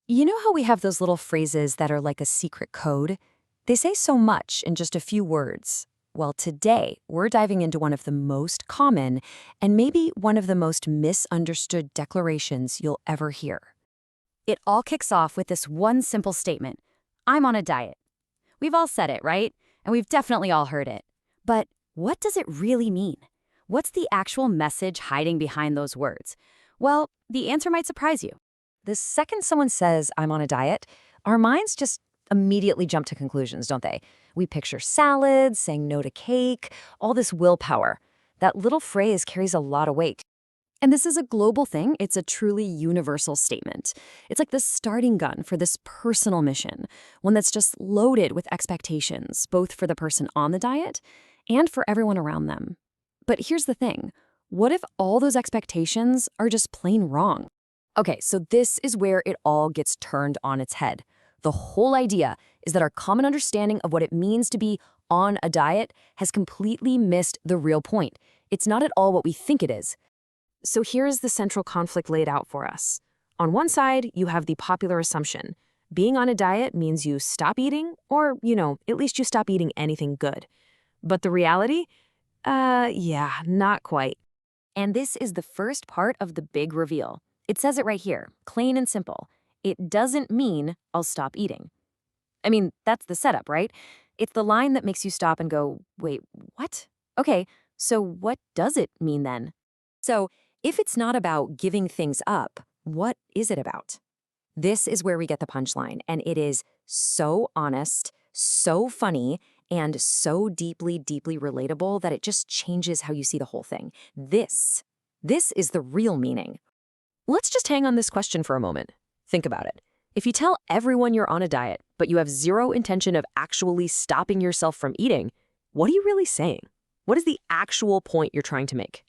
You know how we have those little phrases that are like a secret code? They say so much in just a few words. Well, today, we're diving into one of the most common and maybe one of the most misunderstood declarations you'll ever hear. It all kicks off with this one simple statement: I'm on a diet. We've all said it, right? And we've definitely all heard it. But what does it really mean? What's the actual message hiding behind those words? Well, the answer might surprise you. The second someone says, I'm on a diet, our minds just immediately jump to conclusions, don't they? We picture salads, saying no to cake, all this willpower. That little phrase carries a lot of weight. And this is a global thing. It's a truly universal statement. It's like the starting gun for this personal mission, one that's just loaded with expectations, both for the person on the diet and for everyone around them. But here's the thing. What if all those expectations are just plain wrong? Okay, so this is where it all gets turned on its head. The whole idea is that our common understanding of what it means to be on a diet has completely missed the real point. It's not at all what we think it is. So here is the central conflict laid out for us. On one side, you have the popular assumption. Being on a diet means you stop eating, or, at least you stop eating anything good. But the reality? Yeah, not quite. And this is the first part of the big reveal. It says it right here, plain and simple. It doesn't mean I'll stop eating. I mean, that's the setup, right? It's the line that makes you stop and go, wait, what? Okay, so what does it mean then? So, if it's not about giving things up, what is it about? This is where we get the punchline, and it is so honest, so funny, and so deeply, deeply relatable that it just changes how you see the whole thing. This is the real meaning. Let's just hang on this question for a moment. Think about it. If you tell everyone you're on a diet, but you have zero intention of actually stopping yourself from eating, what are you really saying? What is the actual point you're trying to make?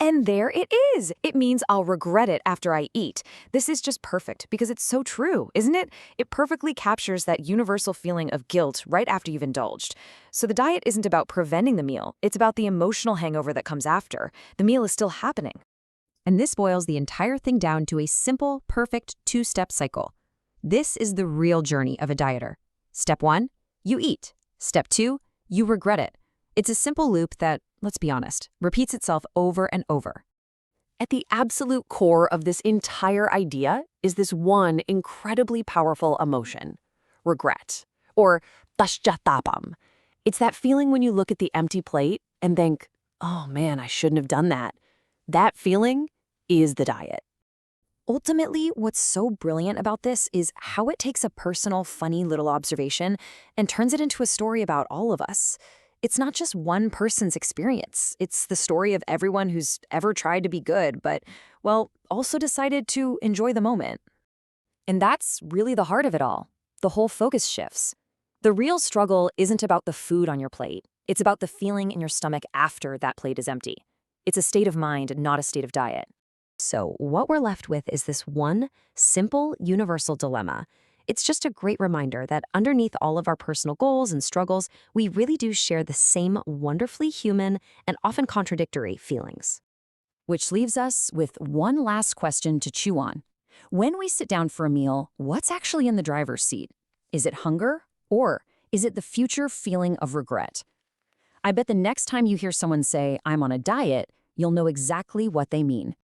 And there it is. It means I'll regret it after I eat. This is just perfect because it's so true, isn't it? It perfectly captures that universal feeling of guilt right after you've indulged. So the diet isn't about preventing the meal. It's about the emotional hangover that comes after. The meal is still happening. And this boils the entire thing down to a simple, perfect two-step cycle. This is the real journey of a dieter. Step 1, you eat. Step 2, you regret it. It's a simple loop that, let's be honest, repeats itself over and over. At the absolute core of this entire idea is this one incredibly powerful emotion: regret, or paschatapam. It's that feeling when you look at the empty plate and think, oh man, I shouldn't have done that. That feeling is the diet. Ultimately, what's so brilliant about this is how it takes a personal, funny little observation and turns it into a story about all of us. It's not just one person's experience. It's the story of everyone who's ever tried to be good, but, well, also decided to enjoy the moment. And that's really the heart of it all. The whole focus shifts. The real struggle isn't about the food on your plate. It's about the feeling in your stomach after that plate is empty. It's a state of mind, not a state of diet. So what we're left with is this one simple, universal dilemma. It's just a great reminder that underneath all of our personal goals and struggles, we really do share the same wonderfully human and often contradictory feelings. Which leaves us with one last question to chew on. When we sit down for a meal, what's actually in the driver's seat? Is it hunger, or is it the future feeling of regret? I bet the next time you hear someone say, I'm on a diet, you'll know exactly what they mean.